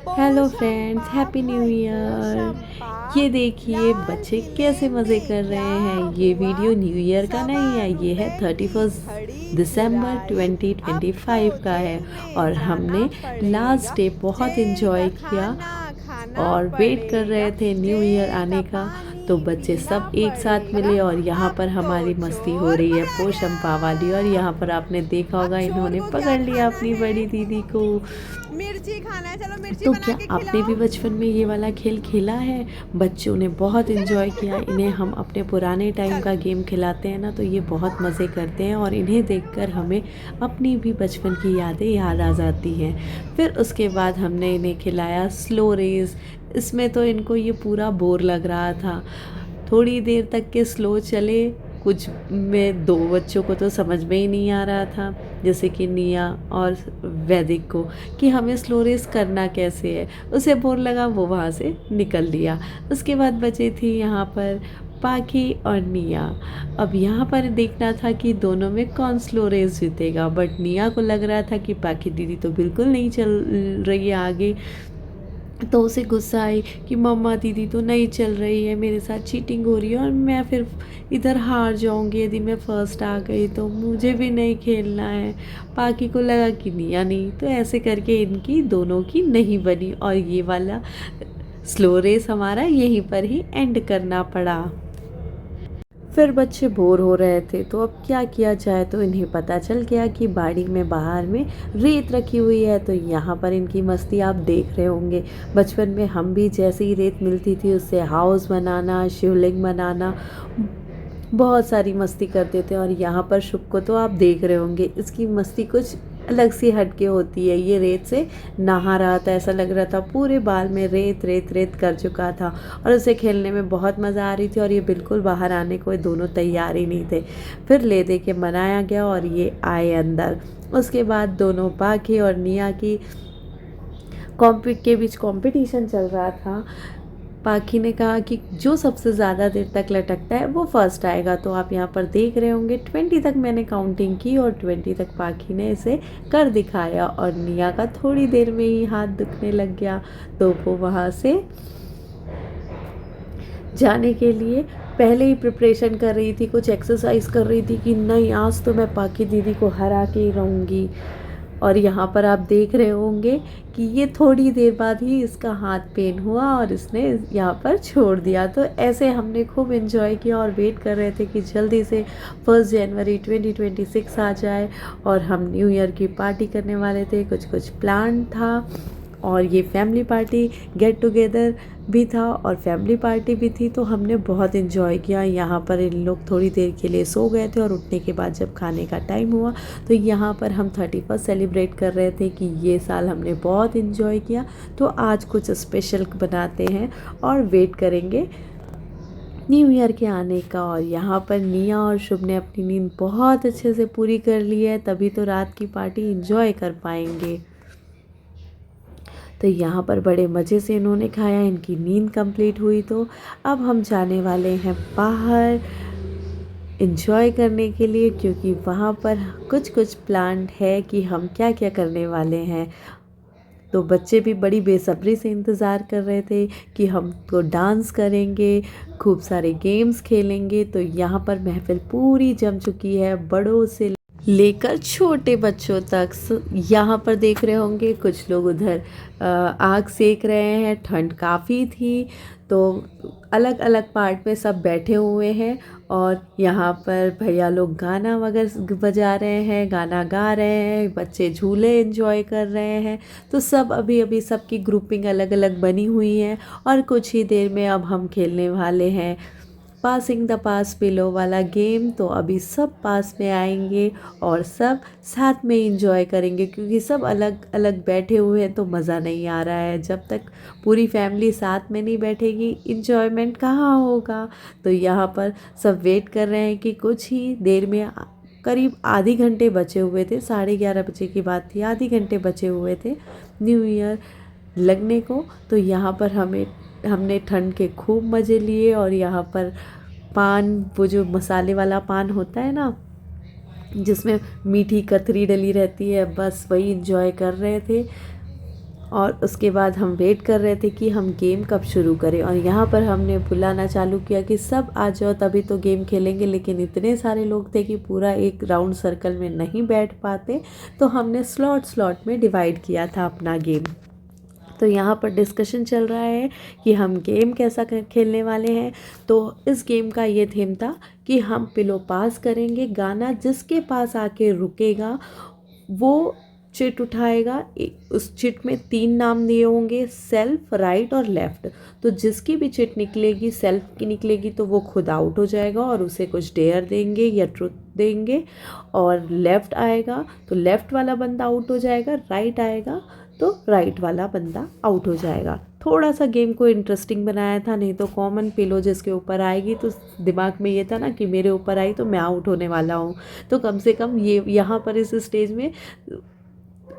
Hello friends, happy new year. ये देखिए बच्चे कैसे मज़े कर रहे हैं। ये वीडियो न्यू ईयर का नहीं है, ये है 31 दिसंबर 2025 का है। और हमने लास्ट डे बहुत इन्जॉय किया और वेट कर रहे थे न्यू ईयर आने का। तो बच्चे सब एक साथ मिले और यहाँ पर हमारी मस्ती हो रही है पोषम पावाली। और यहाँ पर आपने देखा होगा इन्होंने पकड़ लिया अपनी बड़ी दीदी को। मिर्ची खाना है, चलो मिर्ची तो बना क्या के आपने खिलाओ। भी बचपन में ये वाला खेल खेला है? बच्चों ने बहुत इन्जॉय किया। इन्हें हम अपने पुराने टाइम चल। का गेम खिलाते हैं ना, तो ये बहुत मज़े करते हैं और इन्हें देखकर हमें अपनी भी बचपन की यादें याद आ जाती हैं। फिर उसके बाद हमने इन्हें खिलाया स्लो रेस। इसमें तो इनको ये पूरा बोर लग रहा था। थोड़ी देर तक के स्लो चले, कुछ में दो बच्चों को तो समझ में ही नहीं आ रहा था, जैसे कि निया और वैदिक को, कि हमें स्लो रेस करना कैसे है। उसे बोर लगा, वो वहाँ से निकल लिया। उसके बाद बची थी यहाँ पर पाखी और निया। अब यहाँ पर देखना था कि दोनों में कौन स्लो रेस जीतेगा, बट निया को लग रहा था कि पाखी दीदी तो बिल्कुल नहीं चल रही है आगे। तो उसे गुस्सा आई कि मम्मा दीदी तो नहीं चल रही है, मेरे साथ चीटिंग हो रही है और मैं फिर इधर हार जाऊंगी यदि मैं फर्स्ट आ गई तो, मुझे भी नहीं खेलना है। पाकी को लगा कि निया नहीं, तो ऐसे करके इनकी दोनों की नहीं बनी और ये वाला स्लो रेस हमारा यहीं पर ही एंड करना पड़ा। फिर बच्चे बोर हो रहे थे तो अब क्या किया जाए, तो इन्हें पता चल गया कि बाड़ी में बाहर में रेत रखी हुई है। तो यहाँ पर इनकी मस्ती आप देख रहे होंगे। बचपन में हम भी जैसे ही रेत मिलती थी उससे हाउस बनाना, शिवलिंग बनाना, बहुत सारी मस्ती करते थे। और यहाँ पर शुभ को तो आप देख रहे होंगे, इसकी मस्ती कुछ अलग सी हटके होती है। ये रेत से नहा रहा था, ऐसा लग रहा था पूरे बाल में रेत रेत रेत कर चुका था और उसे खेलने में बहुत मज़ा आ रही थी। और ये बिल्कुल बाहर आने को दोनों तैयार ही नहीं थे। फिर ले दे के मनाया गया और ये आए अंदर। उसके बाद दोनों पाखी और निया की कॉम्पिट के बीच कंपटीशन चल रहा था। पाखी ने कहा कि जो सबसे ज़्यादा देर तक लटकता है वो फर्स्ट आएगा। तो आप यहाँ पर देख रहे होंगे 20 तक मैंने काउंटिंग की और 20 तक पाखी ने इसे कर दिखाया और निया का थोड़ी देर में ही हाथ दुखने लग गया। तो वो वहाँ से जाने के लिए पहले ही प्रिपरेशन कर रही थी, कुछ एक्सरसाइज कर रही थी कि नहीं आज तो मैं पाखी दीदी को हरा के ही रहूँगी। और यहाँ पर आप देख रहे होंगे कि ये थोड़ी देर बाद ही इसका हाथ पेन हुआ और इसने यहाँ पर छोड़ दिया। तो ऐसे हमने खूब इन्जॉय किया और वेट कर रहे थे कि जल्दी से 1 जनवरी 2026 आ जाए और हम न्यू ईयर की पार्टी करने वाले थे। कुछ कुछ प्लान था और ये फैमिली पार्टी गेट टुगेदर भी था और फैमिली पार्टी भी थी। तो हमने बहुत इन्जॉय किया। यहाँ पर इन लोग थोड़ी देर के लिए सो गए थे और उठने के बाद जब खाने का टाइम हुआ तो यहाँ पर हम 31 सेलिब्रेट कर रहे थे कि ये साल हमने बहुत इन्जॉय किया, तो आज कुछ स्पेशल बनाते हैं और वेट करेंगे न्यू ईयर के आने का। और यहाँ पर निया और शुभ ने अपनी नींद बहुत अच्छे से पूरी कर ली है, तभी तो रात की पार्टी इन्जॉय कर पाएंगे। तो यहाँ पर बड़े मज़े से इन्होंने खाया, इनकी नींद कंप्लीट हुई। तो अब हम जाने वाले हैं बाहर इंजॉय करने के लिए, क्योंकि वहाँ पर कुछ कुछ प्लान है कि हम क्या क्या करने वाले हैं। तो बच्चे भी बड़ी बेसब्री से इंतज़ार कर रहे थे कि हम तो डांस करेंगे, खूब सारे गेम्स खेलेंगे। तो यहाँ पर महफिल पूरी जम चुकी है, बड़ों से लेकर छोटे बच्चों तक। यहाँ पर देख रहे होंगे कुछ लोग उधर आग सेक रहे हैं, ठंड काफ़ी थी तो अलग अलग पार्ट में सब बैठे हुए हैं। और यहाँ पर भैया लोग गाना वगैरह बजा रहे हैं, गाना गा रहे हैं, बच्चे झूले एंजॉय कर रहे हैं। तो सब अभी अभी सबकी ग्रुपिंग अलग अलग बनी हुई है और कुछ ही देर में अब हम खेलने वाले हैं पासिंग द पास पिलो वाला गेम। तो अभी सब पास में आएंगे और सब साथ में इंजॉय करेंगे, क्योंकि सब अलग अलग बैठे हुए हैं तो मज़ा नहीं आ रहा है। जब तक पूरी फैमिली साथ में नहीं बैठेगी इंजॉयमेंट कहाँ होगा। तो यहाँ पर सब वेट कर रहे हैं कि कुछ ही देर में, करीब आधे घंटे बचे हुए थे, 11:30 बजे की बात थी, आधे घंटे बचे हुए थे न्यू ईयर लगने को। तो यहाँ पर हमने ठंड के खूब मज़े लिए और यहाँ पर पान, वो जो मसाले वाला पान होता है ना जिसमें मीठी कतरी डली रहती है, बस वही इंजॉय कर रहे थे। और उसके बाद हम वेट कर रहे थे कि हम गेम कब शुरू करें, और यहाँ पर हमने बुलाना चालू किया कि सब आ जाओ तभी तो गेम खेलेंगे, लेकिन इतने सारे लोग थे कि पूरा एक राउंड सर्कल में नहीं बैठ पाते, तो हमने स्लॉट में डिवाइड किया था अपना गेम। तो यहाँ पर डिस्कशन चल रहा है कि हम गेम कैसा खेलने वाले हैं। तो इस गेम का ये थीम था कि हम पिलो पास करेंगे, गाना जिसके पास आके रुकेगा वो चिट उठाएगा। उस चिट में 3 नाम दिए होंगे, सेल्फ, राइट और लेफ़्ट। तो जिसकी भी चिट निकलेगी, सेल्फ की निकलेगी तो वो खुद आउट हो जाएगा और उसे कुछ डेयर देंगे या ट्रुथ देंगे। और लेफ़्ट आएगा तो लेफ़्ट वाला बंदा आउट हो जाएगा, राइट आएगा तो राइट वाला बंदा आउट हो जाएगा। थोड़ा सा गेम को इंटरेस्टिंग बनाया था, नहीं तो कॉमन पिलो जिसके ऊपर आएगी तो दिमाग में ये था ना कि मेरे ऊपर आई तो मैं आउट होने वाला हूँ। तो कम से कम ये यहाँ पर इस स्टेज में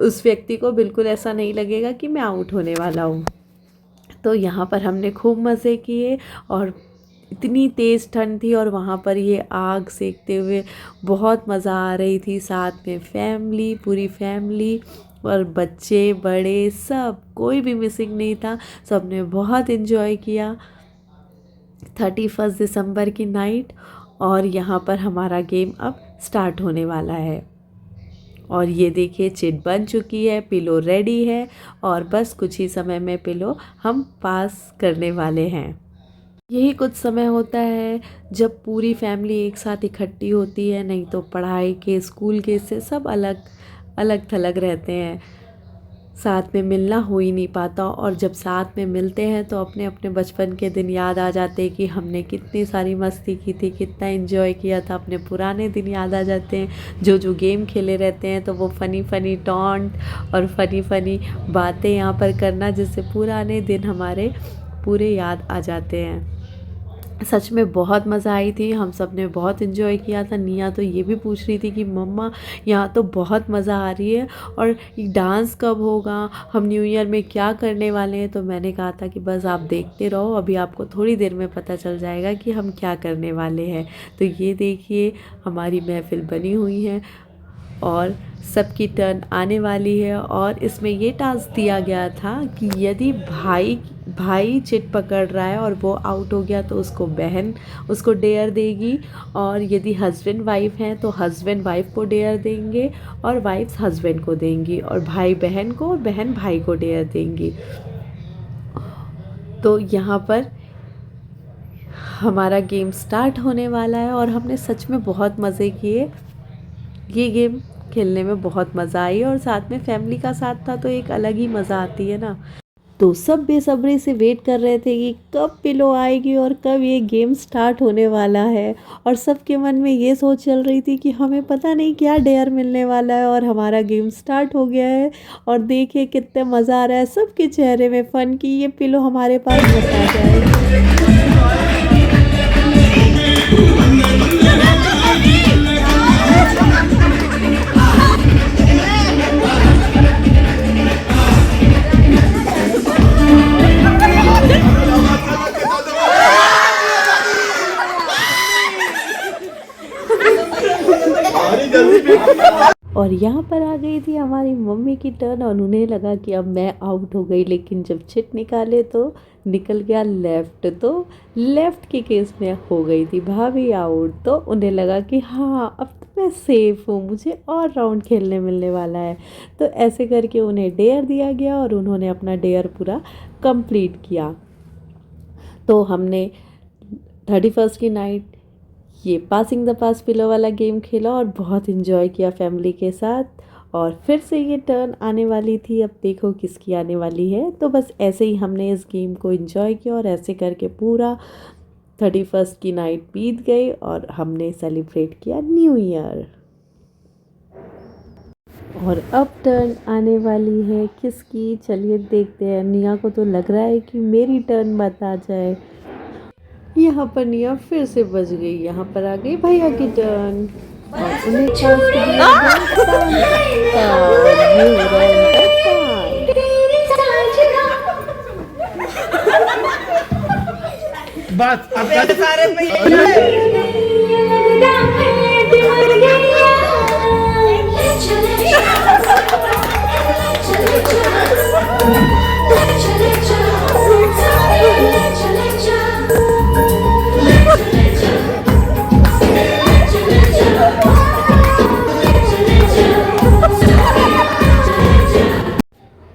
उस व्यक्ति को बिल्कुल ऐसा नहीं लगेगा कि मैं आउट होने वाला हूँ। तो यहाँ पर हमने खूब मज़े किए और इतनी तेज़ ठंड थी और वहाँ पर ये आग सेकते हुए बहुत मज़ा आ रही थी। साथ में फैमिली, पूरी फैमिली और बच्चे बड़े सब, कोई भी मिसिंग नहीं था। सब ने बहुत इन्जॉय किया 31 दिसंबर की नाइट। और यहाँ पर हमारा गेम अब स्टार्ट होने वाला है। और ये देखिए चिट बन चुकी है, पिलो रेडी है और बस कुछ ही समय में पिलो हम पास करने वाले हैं। यही कुछ समय होता है जब पूरी फैमिली एक साथ इकट्ठी होती है, नहीं तो पढ़ाई के, स्कूल के से सब अलग अलग थलग रहते हैं, साथ में मिलना हो ही नहीं पाता। और जब साथ में मिलते हैं तो अपने अपने बचपन के दिन याद आ जाते हैं कि हमने कितनी सारी मस्ती की थी, कितना एंजॉय किया था, अपने पुराने दिन याद आ जाते हैं। जो गेम खेले रहते हैं तो वो फ़नी टॉन्ट और फ़नी बातें यहाँ पर करना, जिससे पुराने दिन हमारे पूरे याद आ जाते हैं। सच में बहुत मज़ा आई थी, हम सब ने बहुत इन्जॉय किया था। निया तो ये भी पूछ रही थी कि मम्मा यहाँ तो बहुत मज़ा आ रही है और डांस कब होगा, हम न्यू ईयर में क्या करने वाले हैं। तो मैंने कहा था कि बस आप देखते रहो, अभी आपको थोड़ी देर में पता चल जाएगा कि हम क्या करने वाले हैं। तो ये देखिए हमारी महफिल बनी हुई है और सबकी टर्न आने वाली है। और इसमें ये टास्क दिया गया था कि यदि भाई चिट पकड़ रहा है और वो आउट हो गया तो उसको बहन उसको डेयर देगी, और यदि हस्बैंड वाइफ हैं तो हस्बैंड वाइफ को डेयर देंगे और वाइफ्स हस्बैंड को देंगी, और भाई बहन को और बहन भाई को डेयर देंगी। तो यहाँ पर हमारा गेम स्टार्ट होने वाला है और हमने सच में बहुत मज़े किए। ये गेम खेलने में बहुत मज़ा आई और साथ में फैमिली का साथ था तो एक अलग ही मज़ा आती है ना। तो सब बेसब्री से वेट कर रहे थे कि कब पिलो आएगी और कब ये गेम स्टार्ट होने वाला है। और सबके मन में ये सोच चल रही थी कि हमें पता नहीं क्या डेयर मिलने वाला है, और हमारा गेम स्टार्ट हो गया है। और देखिए कितना मज़ा आ रहा है सबके चेहरे में फ़न की ये पिलो हमारे पास मत आ जाए। और यहाँ पर आ गई थी हमारी मम्मी की टर्न और उन्हें लगा कि अब मैं आउट हो गई, लेकिन जब चिट निकाले तो निकल गया लेफ़्ट। तो लेफ़्ट के केस में हो गई थी भाभी आउट, तो उन्हें लगा कि हाँ अब तो मैं सेफ़ हूँ, मुझे और राउंड खेलने मिलने वाला है। तो ऐसे करके उन्हें डेयर दिया गया और उन्होंने अपना डेयर पूरा कंप्लीट किया। तो हमने 31 की नाइट ये पासिंग द पास पिलो वाला गेम खेला और बहुत इन्जॉय किया फैमिली के साथ। और फिर से ये टर्न आने वाली थी, अब देखो किसकी आने वाली है। तो बस ऐसे ही हमने इस गेम को इन्जॉय किया और ऐसे करके पूरा 31 की नाइट बीत गई और हमने सेलिब्रेट किया न्यू ईयर। और अब टर्न आने वाली है किसकी, चलिए देखते हैं। निया को तो लग रहा है कि मेरी टर्न बता जाए। यहाँ पर निया फिर से बच गई। यहाँ पर आ गई भैया की टर्न और उन्हें बात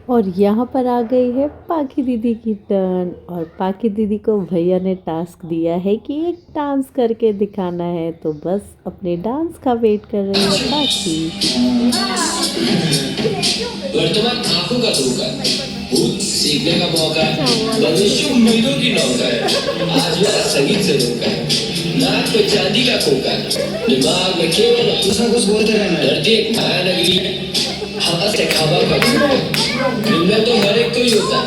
और यहाँ पर आ गई है पाखी दीदी की टर्न। और पाखी दीदी को भैया ने टास्क दिया है कि एक डांस करके दिखाना है, तो बस अपने डांस का वेट कर रही है पाखी। वर्तमान आंखों का धोखा, भूत सीखने का मौका, भविष्य उम्मीदों की नौका है। आज मेरा संगीत से रोका है, नाक पे चांदी का खोका, दिमाग में केवल दूसरा कुछ बोलते रहना। धरती एक माया नगरी, हवा से खाबा का दिन में तो हर एक कोई होता है,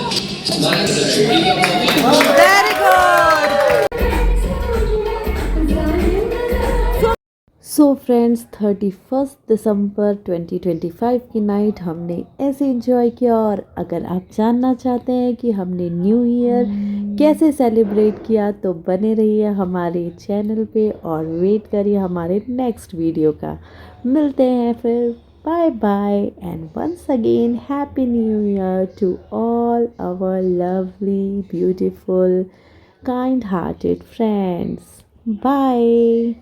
माया तो छुट्टी का मौका। Very good. सो फ्रेंड्स, 31 दिसंबर 2025 की नाइट हमने ऐसे एंजॉय किया। और अगर आप जानना चाहते हैं कि हमने न्यू ईयर कैसे सेलिब्रेट किया, तो बने रहिए हमारे चैनल पे और वेट करिए हमारे नेक्स्ट वीडियो का। मिलते हैं फिर, bye bye and once again happy new year to all our lovely beautiful kind hearted friends. Bye.